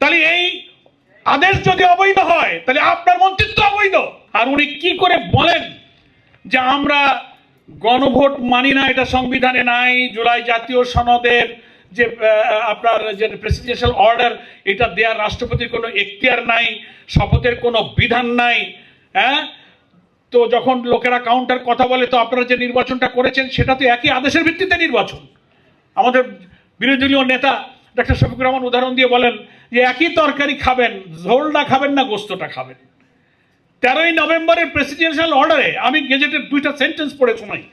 তাহলে এই আদেশ যদি অবৈধ হয় তাহলে আপনার মন্ত্রিত্ব অবৈধ। আর উনি কি করে বলেন যে আমরা গণভোট মানি না, এটা সংবিধানে নাই, জুলাই জাতীয় সনদের যে আপনার যে প্রেসিডেন্সিয়াল অর্ডার এটা দেওয়ার রাষ্ট্রপতির কোনো এখতিয়ার নাই, শপথের কোনো বিধান নাই। হ্যাঁ, তো যখন লোকেরা কাউন্টার কথা বলে, তো আপনারা যে নির্বাচনটা করেছেন সেটা তো একই আদেশের ভিত্তিতে নির্বাচন। আমাদের বিরোধী দলীয় নেতা ডক্টর শফিকুর রহমান উদাহরণ দিয়ে বলেন যে একই তরকারি খাবেন, ঝোলটা খাবেন না গোস্তটা খাবেন। 13ই নভেম্বরের প্রেসিডেন্সিয়াল অর্ডারে আমি গেজেটের 2টা সেন্টেন্স পড়ে শোনাই।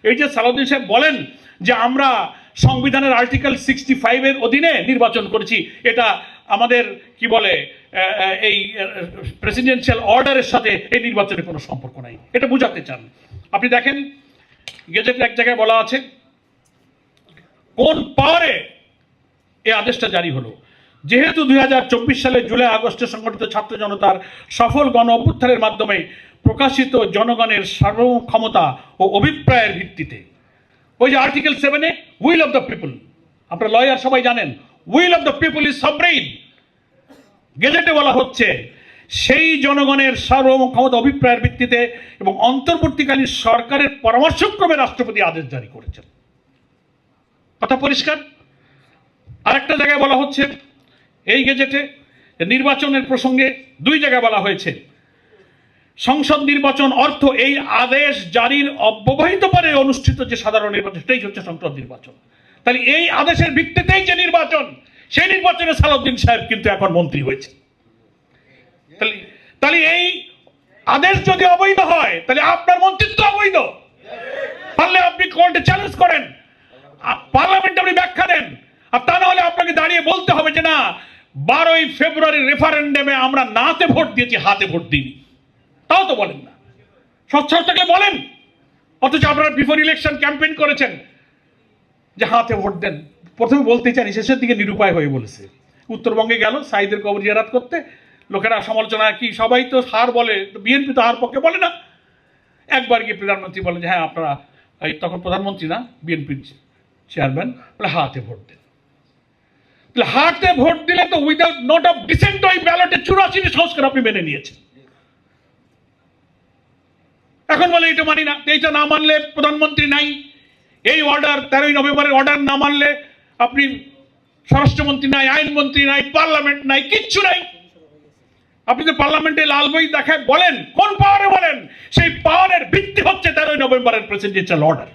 এই যে সালাউদ্দিন সাহেব বলেন যে আমরা সংবিধানের আর্টিকেল 65-এর অধীনে নির্বাচন করেছি, এটা আমাদের কি বলে এই প্রেসিডেন্সিয়াল অর্ডারের সাথে এই নির্বাচনের কোনো সম্পর্ক নাই, এটা বুঝাতে চান। আপনি দেখেন গেজেটের এক জায়গায় বলা আছে কোন পাওয়ারে এই আদেশটা জারি হলো। যেহেতু 2024 সালে জুলাই আগস্টে সংগঠিত ছাত্র জনতার সফল গণ অভ্যুত্থানের মাধ্যমে প্রকাশিত জনগণের সার্বভৌম ক্ষমতা ও অভিপ্রায়ের ভিত্তিতে, ওই যে আর্টিকেল 7-এ উইল অফ দ্য পিপল, আপনারা লয়ার সবাই জানেন will of the people is sovereign. গেজেটে বলা হচ্ছে সেই জনগণের সার্বভৌম ক্ষমতা অভিপ্রায়ের ভিত্তিতে এবং অন্তর্বর্তীকালীন সরকারের পরামর্শক্রমে রাষ্ট্রপতি আদেশ জারি করেছেন। কথা পরিষ্কার। আরেকটা জায়গায় বলা হচ্ছে এই গেজেটে নির্বাচনের প্রসঙ্গে 2 জায়গায় বলা হয়েছে সংসদ নির্বাচন অর্থ এই আদেশ জারির অব্যবহিত পরে অনুষ্ঠিত যে সাধারণ নির্বাচন সেটাই হচ্ছে সংসদ নির্বাচন। তাহলে এই আদেশের ভিত্তিতেই যে নির্বাচন, সেই নির্বাচনে সালাউদ্দিন সাহেব কিন্তু এখন মন্ত্রী হয়েছে। তাহলে এই আদেশ যদি অবৈধ হয় তাহলে আপনার মন্ত্রিত্ব অবৈধ। পারলে আপনি কোর্টে চ্যালেঞ্জ করেন, পার্লামেন্টে আপনি ব্যাখ্যা দেন। আর তা না হলে আপনাকে দাঁড়িয়ে বলতে হবে যে না, 12ই ফেব্রুয়ারি রেফারেন্ডামে আমরা নাতে ভোট দিয়েছি, হাতে ভোট দিইনি। তাও তো বলেন না, স্বচ্ছ থাকলে বলেন। অথচ আপনারা বিফোর ইলেকশন ক্যাম্পেইন করেছেন যে হাতে ভোট দেন। প্রথমে বলতে চান, শেষের দিকে নিরুপায় হয়ে বলেছে। উত্তরবঙ্গে গেল সাইদের কবর জিয়ারত করতে, লোকেরা সমালোচনা কি সবাই তো হার বলে, বিএনপি তো হার পক্ষে বলে না। একবার গিয়ে প্রধানমন্ত্রী বলেন যে হ্যাঁ আপনারা, তখন প্রধানমন্ত্রী না বিএনপির চেয়ারম্যান, বলে হাতে ভোট দেন। হাতে ভোট দিলে তো উইদাউট নোট অফ ডিসেন্ট ওই ব্যালটে 84টি সংস্কার আপনি মেনে নিয়েছেন। এখন বলে এটা মানি না, এইটা না মানলে প্রধানমন্ত্রী নাই, এই অর্ডার 13ই নভেম্বরের অর্ডার না মানলে আপনি স্বরাষ্ট্রমন্ত্রী নাই, আইনমন্ত্রী নাই, পার্লামেন্ট নাই, কিচ্ছু নাই। আপনি তো পার্লামেন্টে লাল বই দেখায় বলেন, কোন পাওয়ারে বলেন? সেই পাওয়ারের ভিত্তি হচ্ছে 13ই নভেম্বরের প্রেসিডেন্সিয়াল অর্ডার।